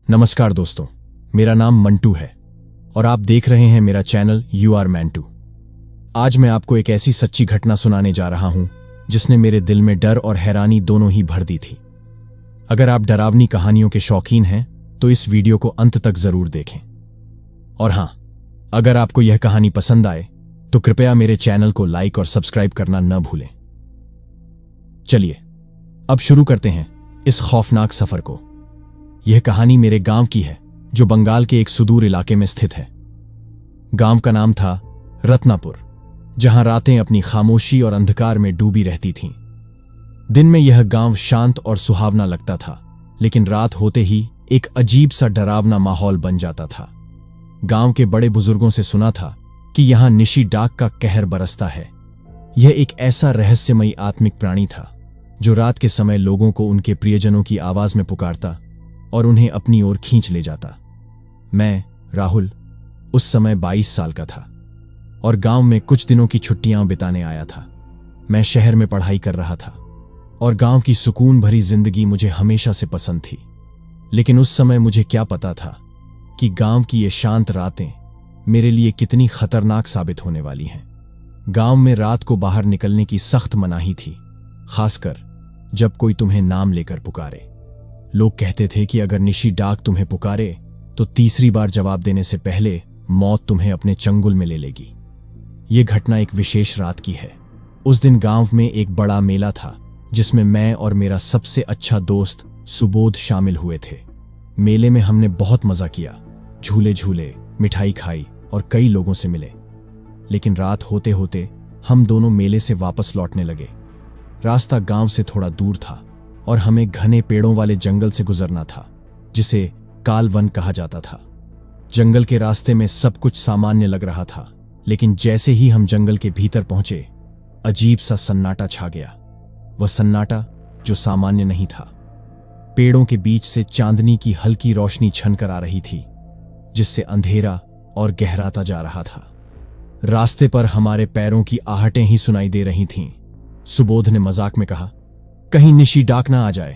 नमस्कार दोस्तों, मेरा नाम मंटू है और आप देख रहे हैं मेरा चैनल यू आर मैंटू। आज मैं आपको एक ऐसी सच्ची घटना सुनाने जा रहा हूं जिसने मेरे दिल में डर और हैरानी दोनों ही भर दी थी। अगर आप डरावनी कहानियों के शौकीन हैं तो इस वीडियो को अंत तक जरूर देखें। और हां, अगर आपको यह कहानी पसंद आए तो कृपया मेरे चैनल को लाइक और सब्सक्राइब करना न भूलें। चलिए अब शुरू करते हैं इस खौफनाक सफर को। यह कहानी मेरे गांव की है जो बंगाल के एक सुदूर इलाके में स्थित है। गांव का नाम था रत्नापुर, जहां रातें अपनी खामोशी और अंधकार में डूबी रहती थीं। दिन में यह गांव शांत और सुहावना लगता था, लेकिन रात होते ही एक अजीब सा डरावना माहौल बन जाता था। गांव के बड़े बुजुर्गों से सुना था कि यहां निशी डाक का कहर बरसता है। यह एक ऐसा रहस्यमयी आत्मिक प्राणी था जो रात के समय लोगों को उनके प्रियजनों की आवाज में पुकारता और उन्हें अपनी ओर खींच ले जाता। मैं, राहुल, उस समय 22 साल का था और गांव में कुछ दिनों की छुट्टियां बिताने आया था। मैं शहर में पढ़ाई कर रहा था और गांव की सुकून भरी जिंदगी मुझे हमेशा से पसंद थी। लेकिन उस समय मुझे क्या पता था कि गांव की ये शांत रातें मेरे लिए कितनी खतरनाक साबित होने वाली हैं। गांव में रात को बाहर निकलने की सख्त मनाही थी, खासकर जब कोई तुम्हें नाम लेकर पुकारे। लोग कहते थे कि अगर निशी डाक तुम्हें पुकारे तो तीसरी बार जवाब देने से पहले मौत तुम्हें अपने चंगुल में ले लेगी। यह घटना एक विशेष रात की है। उस दिन गांव में एक बड़ा मेला था जिसमें मैं और मेरा सबसे अच्छा दोस्त सुबोध शामिल हुए थे। मेले में हमने बहुत मजा किया, झूले झूले, मिठाई खाई और कई लोगों से मिले। लेकिन रात होते होते हम दोनों मेले से वापस लौटने लगे। रास्ता गांव से थोड़ा दूर था और हमें घने पेड़ों वाले जंगल से गुजरना था, जिसे कालवन कहा जाता था। जंगल के रास्ते में सब कुछ सामान्य लग रहा था, लेकिन जैसे ही हम जंगल के भीतर पहुंचे, अजीब सा सन्नाटा छा गया। वह सन्नाटा जो सामान्य नहीं था। पेड़ों के बीच से चांदनी की हल्की रोशनी छनकर आ रही थी, जिससे अंधेरा और गहराता जा रहा था। रास्ते पर हमारे पैरों की आहटें ही सुनाई दे रही थीं। सुबोध ने मजाक में कहा, कहीं निशी डाक ना आ जाए।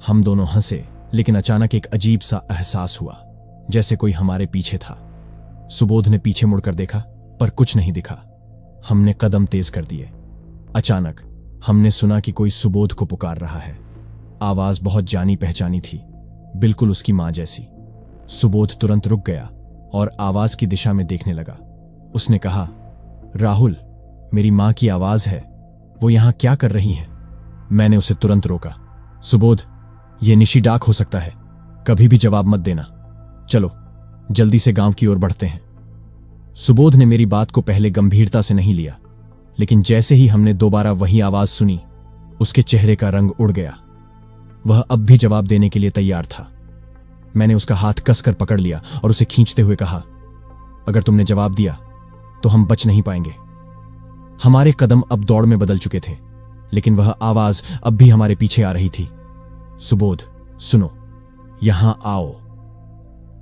हम दोनों हंसे, लेकिन अचानक एक अजीब सा एहसास हुआ, जैसे कोई हमारे पीछे था। सुबोध ने पीछे मुड़कर देखा, पर कुछ नहीं दिखा। हमने कदम तेज कर दिए। अचानक हमने सुना कि कोई सुबोध को पुकार रहा है। आवाज बहुत जानी पहचानी थी, बिल्कुल उसकी मां जैसी। सुबोध तुरंत रुक गया और आवाज की दिशा में देखने लगा। उसने कहा, राहुल, मेरी मां की आवाज है, वो यहां क्या कर रही है? मैंने उसे तुरंत रोका। सुबोध, यह निशी डाक हो सकता है, कभी भी जवाब मत देना। चलो जल्दी से गांव की ओर बढ़ते हैं। सुबोध ने मेरी बात को पहले गंभीरता से नहीं लिया, लेकिन जैसे ही हमने दोबारा वही आवाज सुनी, उसके चेहरे का रंग उड़ गया। वह अब भी जवाब देने के लिए तैयार था। मैंने उसका हाथ कसकर पकड़ लिया और उसे खींचते हुए कहा, अगर तुमने जवाब दिया तो हम बच नहीं पाएंगे। हमारे कदम अब दौड़ में बदल चुके थे, लेकिन वह आवाज अब भी हमारे पीछे आ रही थी। सुबोध, सुनो, यहां आओ।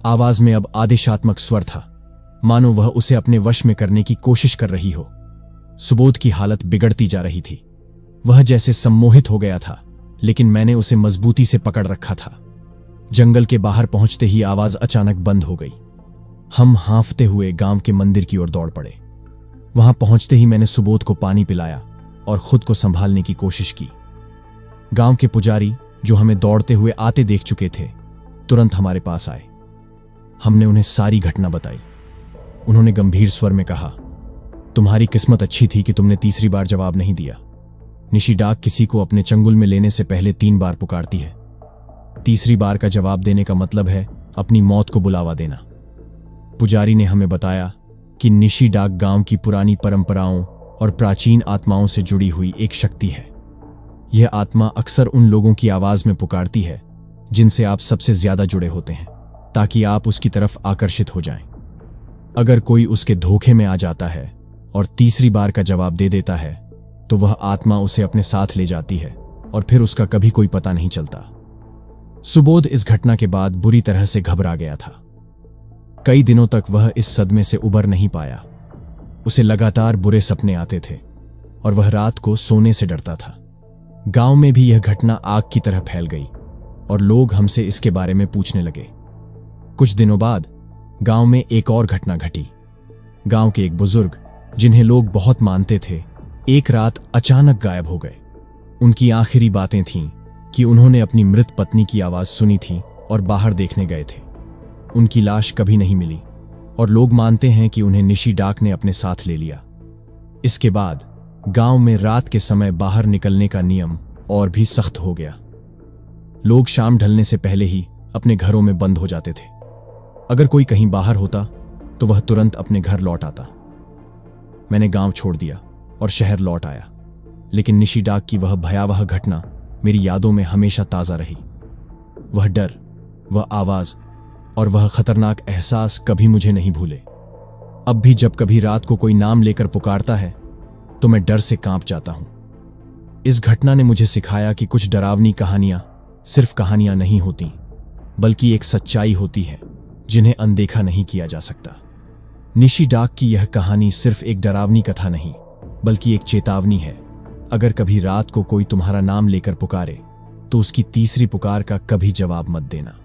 आवाज में अब आदेशात्मक स्वर था, मानो वह उसे अपने वश में करने की कोशिश कर रही हो। सुबोध की हालत बिगड़ती जा रही थी। वह जैसे सम्मोहित हो गया था, लेकिन मैंने उसे मजबूती से पकड़ रखा था। जंगल के बाहर पहुंचते ही आवाज अचानक बंद हो गई। हम हांफते हुए गांव के मंदिर की ओर दौड़ पड़े। वहां पहुंचते ही मैंने सुबोध को पानी पिलाया और खुद को संभालने की कोशिश की। गांव के पुजारी, जो हमें दौड़ते हुए आते देख चुके थे, तुरंत हमारे पास आए। हमने उन्हें सारी घटना बताई। उन्होंने गंभीर स्वर में कहा, तुम्हारी किस्मत अच्छी थी कि तुमने तीसरी बार जवाब नहीं दिया। निशी डाक किसी को अपने चंगुल में लेने से पहले 3 बार पुकारती है। तीसरी बार का जवाब देने का मतलब है अपनी मौत को बुलावा देना। पुजारी ने हमें बताया कि निशी डाक गांव की पुरानी परंपराओं और प्राचीन आत्माओं से जुड़ी हुई एक शक्ति है। यह आत्मा अक्सर उन लोगों की आवाज में पुकारती है जिनसे आप सबसे ज्यादा जुड़े होते हैं, ताकि आप उसकी तरफ आकर्षित हो जाएं। अगर कोई उसके धोखे में आ जाता है और तीसरी बार का जवाब दे देता है, तो वह आत्मा उसे अपने साथ ले जाती है और फिर उसका कभी कोई पता नहीं चलता। सुबोध इस घटना के बाद बुरी तरह से घबरा गया था। कई दिनों तक वह इस सदमे से उबर नहीं पाया। उसे लगातार बुरे सपने आते थे और वह रात को सोने से डरता था। गांव में भी यह घटना आग की तरह फैल गई और लोग हमसे इसके बारे में पूछने लगे। कुछ दिनों बाद गांव में एक और घटना घटी। गांव के एक बुजुर्ग, जिन्हें लोग बहुत मानते थे, एक रात अचानक गायब हो गए। उनकी आखिरी बातें थीं कि उन्होंने अपनी मृत पत्नी की आवाज सुनी थी और बाहर देखने गए थे। उनकी लाश कभी नहीं मिली और लोग मानते हैं कि उन्हें निशी डाक ने अपने साथ ले लिया। इसके बाद गांव में रात के समय बाहर निकलने का नियम और भी सख्त हो गया। लोग शाम ढलने से पहले ही अपने घरों में बंद हो जाते थे। अगर कोई कहीं बाहर होता तो वह तुरंत अपने घर लौट आता। मैंने गांव छोड़ दिया और शहर लौट आया, लेकिन निशी डाक की वह भयावह घटना मेरी यादों में हमेशा ताजा रही। वह डर, वह आवाज और वह खतरनाक एहसास कभी मुझे नहीं भूले। अब भी जब कभी रात को कोई नाम लेकर पुकारता है तो मैं डर से कांप जाता हूं। इस घटना ने मुझे सिखाया कि कुछ डरावनी कहानियां सिर्फ कहानियां नहीं होती, बल्कि एक सच्चाई होती है जिन्हें अनदेखा नहीं किया जा सकता। निशी डाक की यह कहानी सिर्फ एक डरावनी कथा नहीं, बल्कि एक चेतावनी है। अगर कभी रात को कोई तुम्हारा नाम लेकर पुकारे तो उसकी तीसरी पुकार का कभी जवाब मत देना।